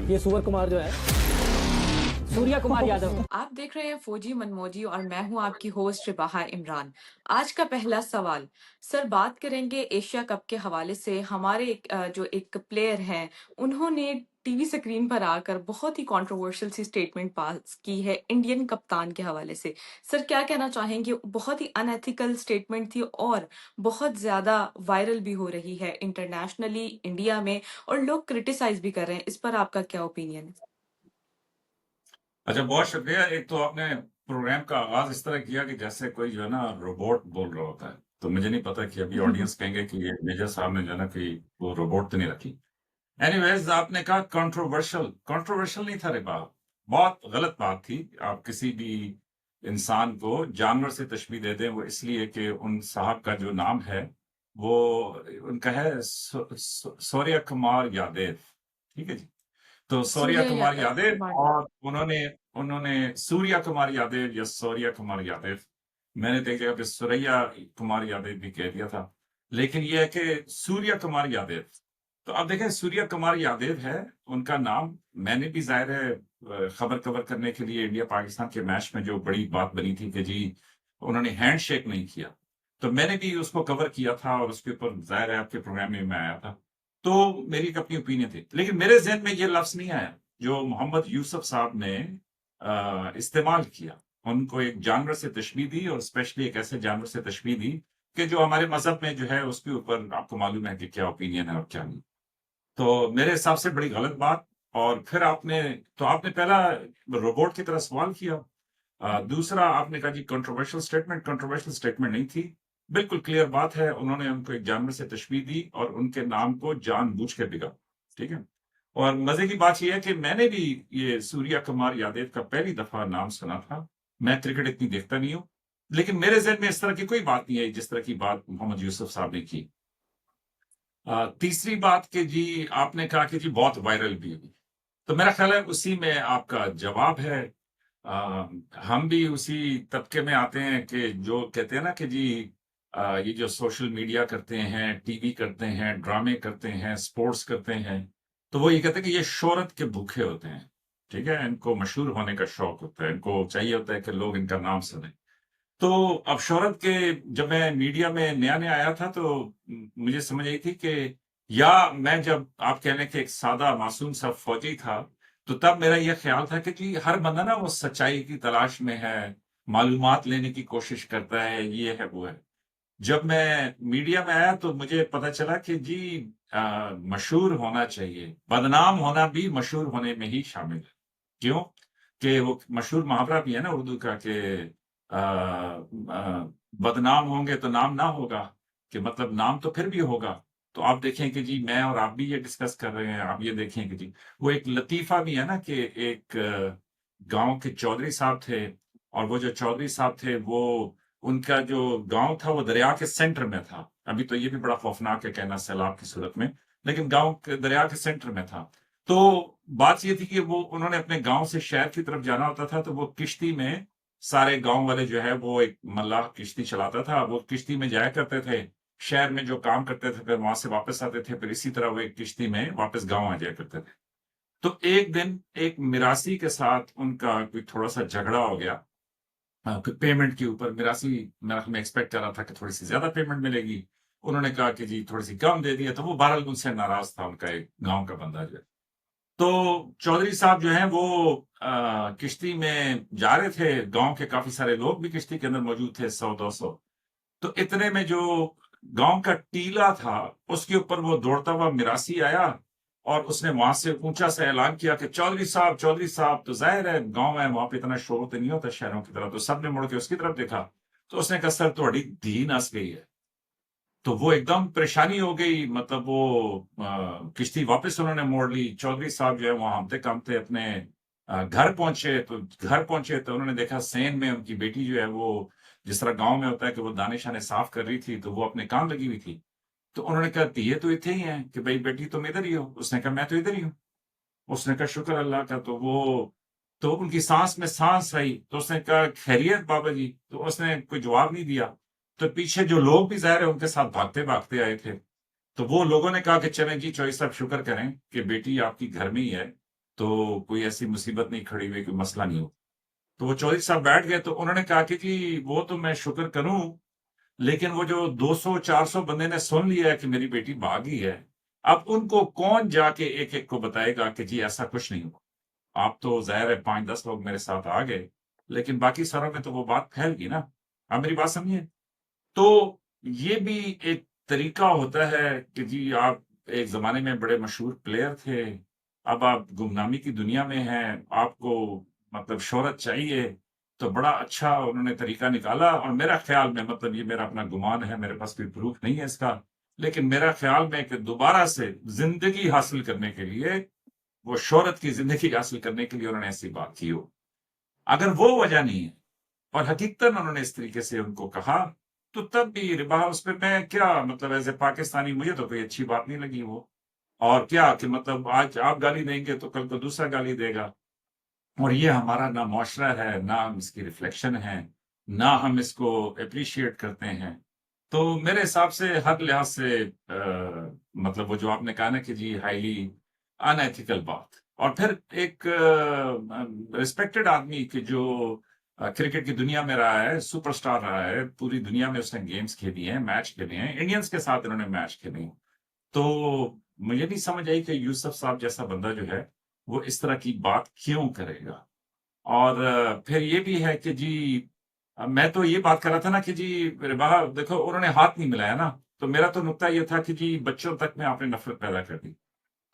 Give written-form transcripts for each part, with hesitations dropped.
یہ سور کمار جو ہے سوریا کمار یادو آپ دیکھ رہے ہیں فوجی منموجی اور میں ہوں آپ کی ہوسٹ رباحہ عمران۔ آج کا پہلا سوال سر، بات کریں گے ایشیا کپ کے حوالے سے۔ ہمارے جو ایک پلیئر ہیں انہوں نے ٹی وی سکرین پر آ کر بہت ہی کنٹروورشل سی سٹیٹمنٹ پاس کی ہے انڈین کپتان کے حوالے سے۔ سر کیا کہنا چاہیں گے؟ بہت ہی ان ایتھیکل سٹیٹمنٹ تھی اور بہت زیادہ وائرل بھی ہو رہی ہے انٹرنیشنلی، انڈیا میں، اور لوگ کرٹیسائز بھی کر رہے ہیں۔ اس پر آپ کا کیا اوپینین ہے؟ اچھا، بہت شکریہ۔ ایک تو آپ نے پروگرام کا آغاز اس طرح کیا کہ جیسے کوئی جو ہے نا روبوٹ بول رہا ہوتا ہے، تو مجھے نہیں پتا کہ ابھی آڈینس کہیں گے کہ یہ میجر صاحب نے جو ہے نا کہ وہ روبوٹ تو نہیں رکھی۔ اینی ویز، آپ نے کہا کنٹروورشل نہیں تھا ربا، بہت غلط بات تھی۔ آپ کسی بھی انسان کو جانور سے تشبیہ دے دیں، وہ اس لیے کہ ان صاحب کا جو نام ہے وہ ان کا ہے سوریا کمار یادیو، ٹھیک ہے جی۔ تو سوریا کمار یادیو، اور انہوں نے سوریا کمار یادیو یا سوریا کمار یادیو، میں نے دیکھ جگہ پہ سوریا کمار یادیو بھی کہہ دیا تھا، لیکن یہ ہے کہ سوریا کمار یادیو۔ تو اب دیکھیں، سوریا کمار یادیو ہے ان کا نام۔ میں نے بھی ظاہر ہے خبر کور کرنے کے لیے انڈیا پاکستان کے میچ میں جو بڑی بات بنی تھی کہ جی انہوں نے ہینڈ شیک نہیں کیا، تو میں نے بھی اس کو کور کیا تھا اور اس کے اوپر ظاہر ہے آپ کے پروگرام میں آیا تھا، تو میری ایک اپنی اوپینین تھی۔ لیکن میرے ذہن میں یہ لفظ نہیں آیا جو محمد یوسف صاحب نے استعمال کیا۔ ان کو ایک جانور سے تشبیہ دی، اور اسپیشلی ایک ایسے جانور سے تشبیہ دی کہ جو ہمارے مذہب میں جو ہے اس کے اوپر آپ کو معلوم ہے کہ کیا اوپینین ہے اور کیا نہیں۔ تو میرے حساب سے بڑی غلط بات۔ اور پھر آپ نے پہلا روبوٹ کی طرح سوال کیا، دوسرا آپ نے کہا جی کنٹروورشل سٹیٹمنٹ نہیں تھی، بالکل کلیئر بات ہے۔ انہوں نے ان کو ایک جانور سے تشبیہ دی اور ان کے نام کو جان بوجھ کے بگا، ٹھیک ہے۔ اور مزے کی بات یہ ہے کہ میں نے بھی یہ سوریا کمار یادیو کا پہلی دفعہ نام سنا تھا۔ میں کرکٹ اتنی دیکھتا نہیں ہوں، لیکن میرے ذہن میں اس طرح کی کوئی بات نہیں آئی جس طرح کی بات محمد یوسف صاحب نے کی۔ تیسری بات کہ جی آپ نے کہا کہ جی بہت وائرل بھی ہوئی، تو میرا خیال ہے اسی میں آپ کا جواب ہے۔ ہم بھی اسی طبقے میں آتے ہیں کہ جو کہتے ہیں نا کہ جی یہ جو سوشل میڈیا کرتے ہیں، ٹی وی کرتے ہیں، ڈرامے کرتے ہیں، سپورٹس کرتے ہیں، تو وہ یہ کہتے ہیں کہ یہ شہرت کے بھوکے ہوتے ہیں، ٹھیک ہے۔ ان کو مشہور ہونے کا شوق ہوتا ہے، ان کو چاہیے ہوتا ہے کہ لوگ ان کا نام سنیں۔ تو اب شہرت کے جب میں میڈیا میں نیا آیا تھا تو مجھے سمجھ آئی تھی کہ یا میں جب آپ کہہ لیں کہ ایک سادہ معصوم سا فوجی تھا، تو تب میرا یہ خیال تھا کہ جی ہر بندہ نا وہ سچائی کی تلاش میں ہے، معلومات لینے کی کوشش کرتا ہے، یہ ہے وہ ہے۔ جب میں میڈیا میں آیا تو مجھے پتا چلا کہ جی مشہور ہونا چاہیے، بدنام ہونا بھی مشہور ہونے میں ہی شامل ہے۔ کیوں کہ وہ مشہور محاورہ بھی ہے نا اردو کا کہ بدنام ہوں گے تو نام نہ ہوگا، کہ مطلب نام تو پھر بھی ہوگا۔ تو آپ دیکھیں کہ جی میں اور آپ بھی یہ ڈسکس کر رہے ہیں، آپ یہ دیکھیں کہ جی وہ ایک لطیفہ بھی ہے نا کہ ایک گاؤں کے چودھری صاحب تھے، اور وہ جو چودھری صاحب تھے وہ ان کا جو گاؤں تھا وہ دریا کے سینٹر میں تھا۔ ابھی تو یہ بھی بڑا خوفناک ہے کہنا سیلاب کی صورت میں، لیکن گاؤں کے دریا کے سینٹر میں تھا۔ تو بات یہ تھی کہ وہ انہوں نے اپنے گاؤں سے شہر کی طرف جانا ہوتا تھا، تو وہ کشتی میں سارے گاؤں والے جو ہے وہ ایک ملاح کشتی چلاتا تھا، وہ کشتی میں جایا کرتے تھے، شہر میں جو کام کرتے تھے، پھر وہاں سے واپس آتے تھے، پھر اسی طرح وہ ایک کشتی میں واپس گاؤں آ جایا کرتے تھے۔ تو ایک دن ایک میراثی کے ساتھ ان کا کوئی تھوڑا سا جھگڑا ہو گیا پیمنٹ کے اوپر۔ میراثی میں ایکسپیکٹ کر رہا تھا کہ تھوڑی سی زیادہ پیمنٹ ملے گی، انہوں نے کہا کہ جی تھوڑی سی کم دے دیا، تو وہ بہرحال ان سے ناراض تھا ان کا ایک گاؤں کا بندہ جو ہے۔ تو چودھری صاحب جو ہیں وہ کشتی میں جا رہے تھے، گاؤں کے کافی سارے لوگ بھی کشتی کے اندر موجود تھے، 100-200۔ تو اتنے میں جو گاؤں کا ٹیلا تھا اس کے اوپر وہ دوڑتا ہوا میراثی آیا، اور اس نے وہاں سے اونچا سا اعلان کیا کہ چودھری صاحب۔ تو ظاہر ہے گاؤں ہے، وہاں پہ اتنا شور تو نہیں ہوتا شہروں کی طرح، تو سب نے مڑ کے اس کی طرف دیکھا، تو اس نے کہا سر تھوڑی دھی نس گئی ہے۔ تو وہ ایک دم پریشانی ہو گئی، مطلب وہ کشتی واپس انہوں نے موڑ لی۔ چودھری صاحب جو ہے وہ ہمتے کامتے اپنے گھر پہنچے تو انہوں نے دیکھا سین میں ان کی بیٹی جو ہے وہ جس طرح گاؤں میں ہوتا ہے کہ وہ دانے شانے صاف کر رہی تھی، تو وہ اپنے کام لگی ہوئی تھی۔ تو انہوں نے کہا یہ تو اتنے ہی ہیں کہ بھائی بیٹی تم ادھر ہی ہو؟ اس نے کہا میں تو ادھر ہی ہوں۔ اس نے کہا شکر اللہ کا۔ تو ان کی سانس میں سانس آئی، تو اس نے کہا خیریت بابا جی؟ تو اس نے کوئی جواب نہیں دیا۔ تو پیچھے جو لوگ بھی ظاہر ہے ان کے ساتھ بھاگتے آئے تھے، تو وہ لوگوں نے کہا کہ چلیں جی چوہدری صاحب شکر کریں کہ بیٹی آپ کی گھر میں ہی ہے، تو کوئی ایسی مصیبت نہیں کھڑی ہوئی، کوئی مسئلہ نہیں ہو. تو وہ چودھری صاحب بیٹھ گئے تو انہوں نے کہا کہ جی وہ تو میں شکر کروں، لیکن وہ جو 200-400 بندے نے سن لیا ہے کہ میری بیٹی بھاگی ہے، اب ان کو کون جا کے ایک ایک کو بتائے گا کہ جی ایسا کچھ نہیں ہوا. آپ تو ظاہر ہے 5-10 لوگ میرے ساتھ آ گئے، لیکن باقی ساروں میں تو وہ بات پھیل گئی نا. آپ میری بات سمجھیے. تو یہ بھی ایک طریقہ ہوتا ہے کہ جی آپ ایک زمانے میں بڑے مشہور پلیئر تھے، اب آپ گمنامی کی دنیا میں ہیں، آپ کو مطلب شہرت چاہیے، تو بڑا اچھا انہوں نے طریقہ نکالا. اور میرا خیال میں، مطلب یہ میرا اپنا گمان ہے، میرے پاس کوئی پروف نہیں ہے اس کا، لیکن میرا خیال میں کہ دوبارہ سے زندگی حاصل کرنے کے لیے، وہ شہرت کی زندگی حاصل کرنے کے لیے انہوں نے ایسی بات کی ہو. اگر وہ وجہ نہیں ہے اور حقیقتاً انہوں نے اس طریقے سے ان کو کہا، تو تب بھی ربا اس پہ میں کیا، مطلب ایز اے پاکستانی مجھے تو کوئی اچھی بات نہیں لگی وہ. اور کیا کہ مطلب آج آپ گالی دیں گے تو کل کو دوسرا گالی دے گا، اور یہ ہمارا نہ معاشرہ ہے، نہ ہم اس کی ریفلیکشن ہے، نہ ہم اس کو اپریشیٹ کرتے ہیں. تو میرے حساب سے ہر لحاظ سے مطلب وہ جو آپ نے کہا نا کہ جی ہائیلی ان ایتھیکل بات. اور پھر ایک ریسپیکٹڈ آدمی کہ جو کرکٹ کی دنیا میں رہا ہے، سپر سٹار رہا ہے، پوری دنیا میں اس نے گیمز کھیلی ہیں، میچ کھیلے ہیں، انڈینز کے ساتھ انہوں نے میچ کھیلے ہیں. تو مجھے نہیں سمجھ آئی کہ یوسف صاحب جیسا بندہ جو ہے وہ اس طرح کی بات کیوں کرے گا. اور پھر یہ بھی ہے کہ جی میں تو یہ بات کر رہا تھا نا کہ جی ربا دیکھو انہوں نے ہاتھ نہیں ملایا نا، تو میرا تو نقطہ یہ تھا کہ جی بچوں تک میں آپ نے نفرت پیدا کر دی.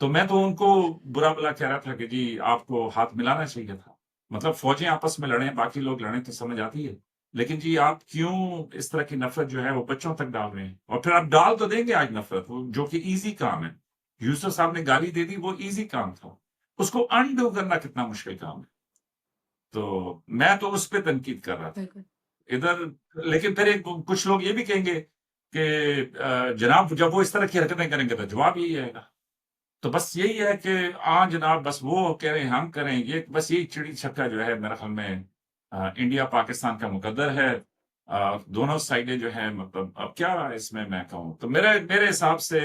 تو میں تو ان کو برا بلا کہہ رہا تھا کہ جی آپ کو ہاتھ ملانا چاہیے تھا. مطلب فوجیں آپس میں لڑیں، باقی لوگ لڑیں تو سمجھ آتی ہے، لیکن جی آپ کیوں اس طرح کی نفرت جو ہے وہ بچوں تک ڈال رہے ہیں. اور پھر آپ ڈال تو دیں گے آج نفرت، وہ جو کہ ایزی کام ہے. یوسف صاحب نے گالی دے دی، وہ ایزی کام تھا، اس کو انڈو کرنا کتنا مشکل کام ہے. تو میں تو اس پہ تنقید کر رہا تھا بالکل ادھر. لیکن پھر کچھ لوگ یہ بھی کہیں گے کہ جناب جب وہ اس طرح کی حرکتیں کریں گے تو جواب یہی آئے گا. تو بس یہی ہے کہ جناب بس وہ کہہ رہے ہیں ہم کریں، یہ بس یہی چڑی چھکا جو ہے میرے خیال میں انڈیا پاکستان کا مقدر ہے. دونوں سائڈیں جو ہیں، مطلب اب کیا اس میں کہوں، تو میرے حساب سے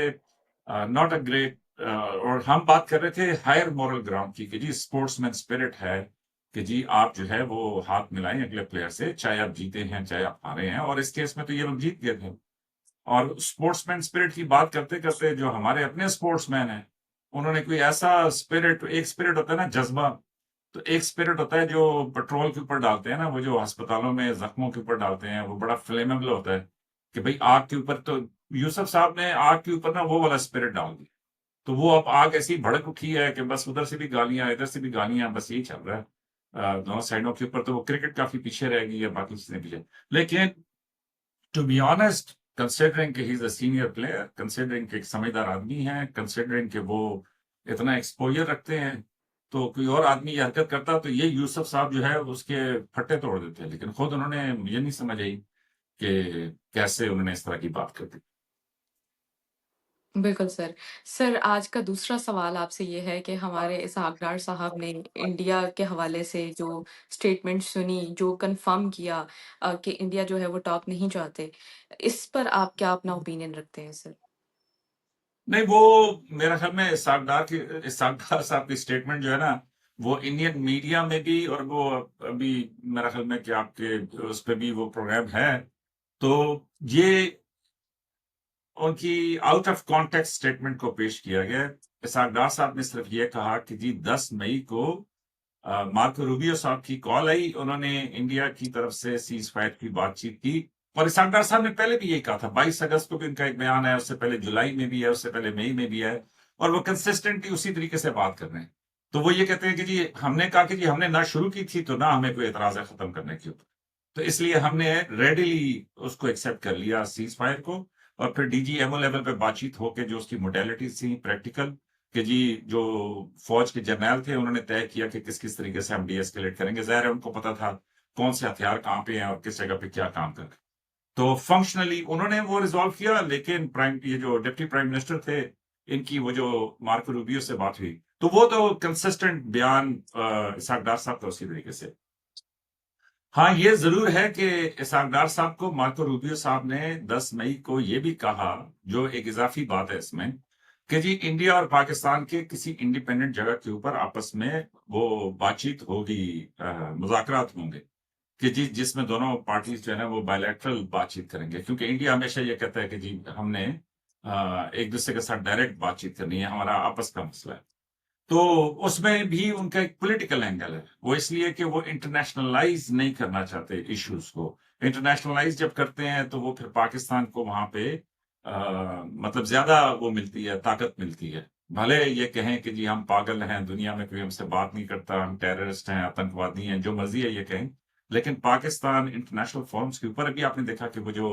ناٹ اے گریٹ. اور ہم بات کر رہے تھے ہائر مورل گراؤنڈ کی کہ جی اسپورٹس مین اسپرٹ ہے کہ جی آپ جو ہے وہ ہاتھ ملائیں اگلے پلیئر سے، چاہے آپ جیتے ہیں چاہے آپ ہارے ہیں. اور اس کیس میں تو یہ لوگ جیت گئے تھے. اور اسپورٹس مین اسپرٹ کی بات کرتے کرتے جو ہمارے اپنے اسپورٹس مین ہیں، انہوں نے کوئی ایسا اسپرٹ، ایک اسپرٹ ہوتا ہے نا جذبہ، تو ایک اسپرٹ ہوتا ہے جو پیٹرول کے اوپر ڈالتے ہیں نا، وہ جو ہسپتالوں میں زخموں کے اوپر ڈالتے ہیں، وہ بڑا فلیمیبل ہوتا ہے کہ بھئی آگ کے اوپر. تو یوسف صاحب نے آگ کے اوپر نا وہ والا اسپرٹ ڈال دیا، تو وہ اب آگ ایسی بھڑک اٹھی ہے کہ بس ادھر سے بھی گالیاں ادھر سے بھی گالیاں، بس یہی چل رہا ہے دونوں سائڈوں کے اوپر. تو وہ کرکٹ کافی پیچھے رہ گئی ہے، باقی چیزیں پیچھے. لیکن ٹو بی آنےسٹ، کنسیڈرنگ کہ ہی از اے سینئر پلیئر، کنسیڈرنگ کہ ایک سمجھدار آدمی ہے، کنسیڈرنگ کہ وہ اتنا ایکسپوجر رکھتے ہیں، تو کوئی اور آدمی یہ حرکت کرتا تو یہ یوسف صاحب جو ہے اس کے پھٹے توڑ دیتے. لیکن خود انہوں نے یہ نہیں سمجھ آئی کہ کیسے انہوں نے اس طرح کی بات کر دی. بالکل سر. سر آج کا دوسرا سوال آپ سے یہ ہے کہ ہمارے اسحاق ڈار صاحب نے انڈیا کے حوالے سے جو اسٹیٹمنٹ سنی، جو کنفرم کیا کہ انڈیا جو ہے وہ ٹاپ نہیں چاہتے، اس پر آپ کیا اپنا اوپینین رکھتے ہیں سر؟ نہیں، وہ میرا خیال میں اسحاق ڈار صاحب کی اسٹیٹمنٹ جو ہے نا، وہ انڈین میڈیا میں بھی، اور وہ ابھی میرا خیال میں کہ آپ کے اس پہ بھی وہ پروگرام ہے، تو یہ ان کی آؤٹ آف کانٹیکٹ اسٹیٹمنٹ کو پیش کیا گیا. اسحاق ڈار صاحب نے صرف یہ کہا کہ جی 10 مئی کو مارکو روبیو صاحب کی کال آئی، انہوں نے انڈیا کی طرف سے سیز فائر کی بات چیت کی. اور اسحاق ڈار صاحب نے پہلے بھی یہی کہا تھا، 22 اگست کو بھی ان کا ایک بیان ہے، اس سے پہلے جولائی میں بھی ہے، اس سے پہلے مئی میں بھی ہے، اور وہ کنسسٹنٹلی اسی طریقے سے بات کر رہے ہیں. تو وہ یہ کہتے ہیں کہ جی ہم نے کہا کہ جی ہم نے نہ شروع کی تھی تو نہ ہمیں کوئی اعتراض ہے ختم کرنے کے اوپر، تو اس لیے ہم نے ریڈیلی اس کو ایکسیپٹ کر لیا سیز فائر کو. اور پھر D G M O level پہ بات چیت ہو کے جو اس کی موڈیلٹیز تھیں پریکٹیکل، کہ جی جو فوج کے جرنیل تھے انہوں نے طے کیا کہ کس کس طریقے سے ہم ڈی ایسکیلیٹ کریں گے. ظاہر ہے ان کو پتا تھا کون سے ہتھیار کہاں پہ ہیں اور کس جگہ پہ کیا کام کریں. تو فنکشنلی انہوں نے وہ ریزالو کیا. لیکن یہ جو ڈپٹی پرائم منسٹر تھے، ان کی وہ جو مارکو روبیو سے بات ہوئی، تو وہ تو کنسسٹنٹ بیان اسحاق ڈار صاحب کا اسی طریقے سے. ہاں یہ ضرور ہے کہ اسحاق ڈار صاحب کو مارکو روبیو صاحب نے 10 مئی کو یہ بھی کہا، جو ایک اضافی بات ہے اس میں، کہ جی انڈیا اور پاکستان کے کسی انڈیپینڈنٹ جگہ کے اوپر آپس میں وہ بات چیت ہوگی، مذاکرات ہوں گے کہ جی جس میں دونوں پارٹیز جو ہے نا وہ بائیلیٹرل بات چیت کریں گے، کیونکہ انڈیا ہمیشہ یہ کہتا ہے کہ جی ہم نے ایک دوسرے کے ساتھ ڈائریکٹ بات چیت کرنی ہے، ہمارا آپس کا مسئلہ ہے۔ تو اس میں بھی ان کا ایک پولیٹیکل اینگل ہے، وہ اس لیے کہ وہ انٹرنیشنلائز نہیں کرنا چاہتے ایشوز کو۔ انٹرنیشنلائز جب کرتے ہیں تو وہ پھر پاکستان کو وہاں پہ مطلب زیادہ وہ ملتی ہے، طاقت ملتی ہے۔ بھلے یہ کہیں کہ جی ہم پاگل ہیں، دنیا میں کوئی ہم سے بات نہیں کرتا، ہم ٹیررسٹ ہیں، آتنکوادی ہیں، جو مرضی ہے یہ کہیں، لیکن پاکستان انٹرنیشنل فورمز کے اوپر ابھی آپ نے دیکھا کہ وہ جو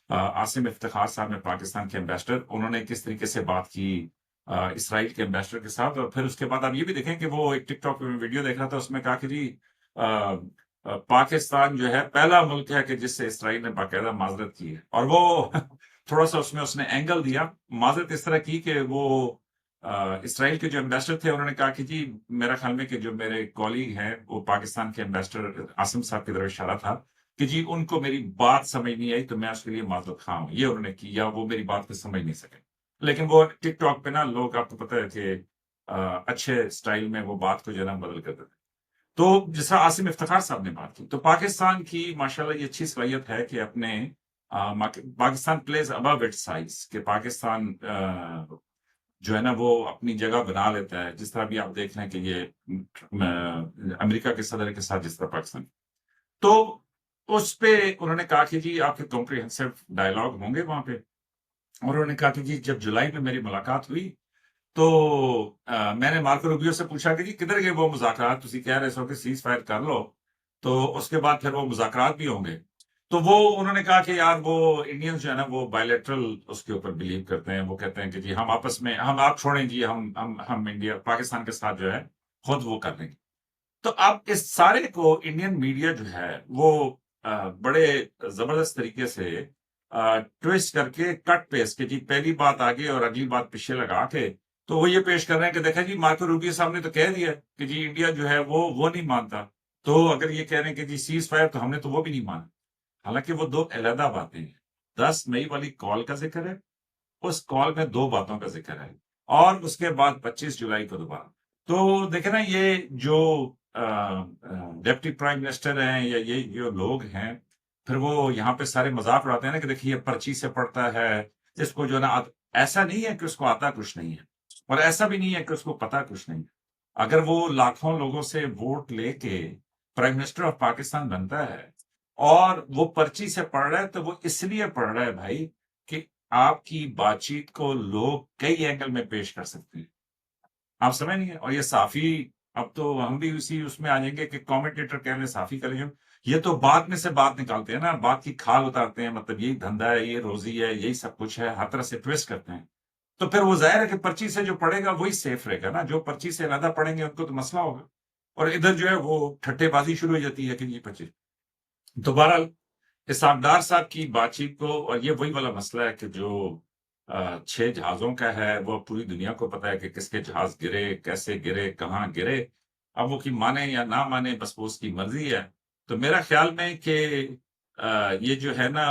عاصم افتخار صاحب نے پاکستان کے ایمبیسڈر، انہوں نے کس طریقے سے بات کی اسرائیل کے ایمبیسڈر کے ساتھ، اور پھر اس کے بعد آپ یہ بھی دیکھیں کہ وہ ایک ٹک ٹاک پہ ویڈیو دیکھ رہا تھا، اس میں کہا کہ جی پاکستان جو ہے پہلا ملک ہے کہ جس سے اسرائیل نے باقاعدہ معذرت کی ہے، اور وہ تھوڑا سا اس نے اینگل دیا، معذرت اس طرح کی کہ وہ اسرائیل کے جو ایمبیسڈر تھے انہوں نے کہا کہ جی میرا خیال میں کہ جو میرے کولیگ ہیں وہ پاکستان کے ایمبیسڈر عاصم صاحب کی طرف اشارہ تھا کہ جی ان کو میری بات سمجھ نہیں آئی تو میں اس کے لیے معذرت خواہ ہوں، یہ انہوں نے کی، یا وہ میری بات کو سمجھ نہیں سکے۔ لیکن وہ ٹک ٹاک پہ نا لوگ، آپ کو پتہ ہے کہ اچھے سٹائل میں وہ بات کو جو ہے نا بدل کر دیتے۔ تو جس طرح عاصم افتخار صاحب نے بات کی، تو پاکستان کی ماشاءاللہ یہ اچھی صلاحیت ہے کہ اپنے Pakistan please above it size, کہ پاکستان جو ہے نا وہ اپنی جگہ بنا لیتا ہے، جس طرح بھی آپ دیکھ رہے ہیں کہ یہ امریکہ کے صدر کے ساتھ جس طرح پاکستان، تو اس پہ انہوں نے کہا کہ جی آپ کے کمپریہنسو ڈائلاگ ہوں گے وہاں پہ، اور انہوں نے کہا کہ جی جب جولائی میں میری ملاقات ہوئی تو میں نے مارکو روبیو سے پوچھا کہ جی کدھر گئے وہ مذاکرات، تسی کہہ رہے سو کہ سیز فائر کر لو، تو اس کے بعد پھر وہ مذاکرات بھی ہوں گے۔ تو وہ انہوں نے کہا کہ یار وہ انڈینز جو ہے نا وہ بائیلیٹرل اس کے اوپر بلیو کرتے ہیں، وہ کہتے ہیں کہ جی ہم آپس میں، ہم آپ چھوڑیں جی، ہم انڈیا پاکستان کے ساتھ جو ہے خود وہ کر لیں گے۔ تو اب اس سارے کو انڈین میڈیا جو ہے وہ بڑے زبردست طریقے سے ٹویسٹ کر کے کٹ پیسٹ کہ جی پہلی بات آگے اور اگلی بات پیچھے لگا کے، تو وہ یہ پیش کر رہے ہیں کہ دیکھیں جی مارکو روبیو صاحب نے تو کہہ دیا کہ جی انڈیا جو ہے وہ نہیں مانتا، تو اگر یہ کہہ رہے ہیں کہ جی سیز فائر تو ہم نے تو وہ بھی نہیں مانا۔ حالانکہ وہ دو علیحدہ باتیں ہیں۔ 10 مئی والی کال کا ذکر ہے، اس کال میں 2 باتوں کا ذکر ہے، اور اس کے بعد 25 جولائی کو دوبارہ۔ تو دیکھیں نا یہ جو ڈپٹی پرائم منسٹر ہیں یا یہ جو لوگ ہیں، پھر وہ یہاں پہ سارے مذاق اڑاتے ہیں نا کہ دیکھیے یہ پرچی سے پڑھتا ہے، اس کو جو ہے نا ایسا نہیں ہے کہ اس کو آتا کچھ نہیں ہے، اور ایسا بھی نہیں ہے کہ اس کو پتا کچھ نہیں ہے۔ اگر وہ لاکھوں لوگوں سے ووٹ لے کے پرائم منسٹر آف پاکستان بنتا ہے اور وہ پرچی سے پڑھ رہا ہے، تو وہ اس لیے پڑھ رہا ہے بھائی کہ آپ کی بات چیت کو لوگ کئی اینگل میں پیش کر سکتے ہیں، آپ سمجھ نہیں ہے۔ اور یہ صحافی، اب تو ہم بھی اسی اس میں آ جائیں گے کہ کامنٹیٹر کہہ لیں، صحافی کریں گے، یہ تو بات میں سے بات نکالتے ہیں نا، بات کی کھال اتارتے ہیں، مطلب یہی دھندا ہے، یہ روزی ہے، یہی سب کچھ ہے، ہر طرح سے ٹویسٹ کرتے ہیں۔ تو پھر وہ ظاہر ہے کہ پرچی سے جو پڑھے گا وہی سیف رہے گا نا، جو پرچی سے علیحدہ پڑھیں گے ان کو تو مسئلہ ہوگا، اور ادھر جو ہے وہ ٹھٹے بازی شروع ہو جاتی ہے کہ یہ پرچی۔ تو بہرحال اسحاق ڈار صاحب کی بات چیت کو، اور یہ وہی والا مسئلہ ہے کہ جو 6 جہازوں کا ہے، وہ پوری دنیا کو پتا ہے کہ کس کے جہاز گرے، کیسے گرے، کہاں گرے، اب وہ کی مانے یا نہ مانے بس وہ اس کی مرضی ہے۔ تو میرا خیال میں کہ یہ جو ہے نا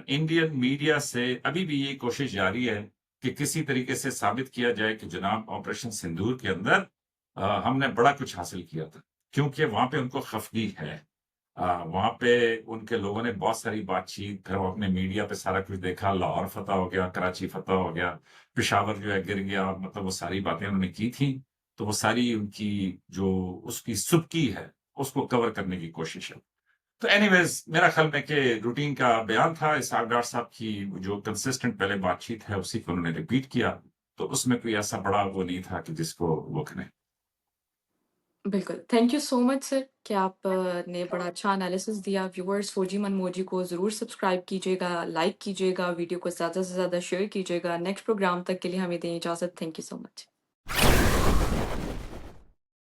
انڈین میڈیا سے ابھی بھی یہ کوشش جاری ہے کہ کسی طریقے سے ثابت کیا جائے کہ جناب آپریشن سندور کے اندر ہم نے بڑا کچھ حاصل کیا تھا، کیونکہ وہاں پہ ان کو خفگی ہے، وہاں پہ ان کے لوگوں نے بہت ساری بات چیت، پھر وہ اپنے میڈیا پہ سارا کچھ دیکھا، لاہور فتح ہو گیا، کراچی فتح ہو گیا، پشاور جو ہے گر گیا، مطلب وہ ساری باتیں انہوں نے کی تھیں، تو وہ ساری ان کی جو اس کی سبکی ہے اس کو کور کرنے کی کوشش ہے۔ تو اینی ویز میرا خیال میں کہ روٹین کا بیان تھا، اسحاق ڈار صاحب کی جو کنسسٹنٹ پہلے بات چیت ہے اسی کو انہوں نے ریپیٹ کیا، تو اس میں کوئی ایسا بڑا وہ نہیں تھا کہ جس کو وہ کریں۔ بالکل، تھینک یو سو مچ سر کہ آپ نے بڑا اچھا انالیسس دیا۔ ویورز 4G من موجی کو ضرور سبسکرائب کیجیے گا، لائک کیجیے گا، ویڈیو کو زیادہ سے زیادہ شیئر کیجیے گا۔ نیکسٹ پروگرام تک کے لیے ہمیں دیں اجازت۔ Thank you so much.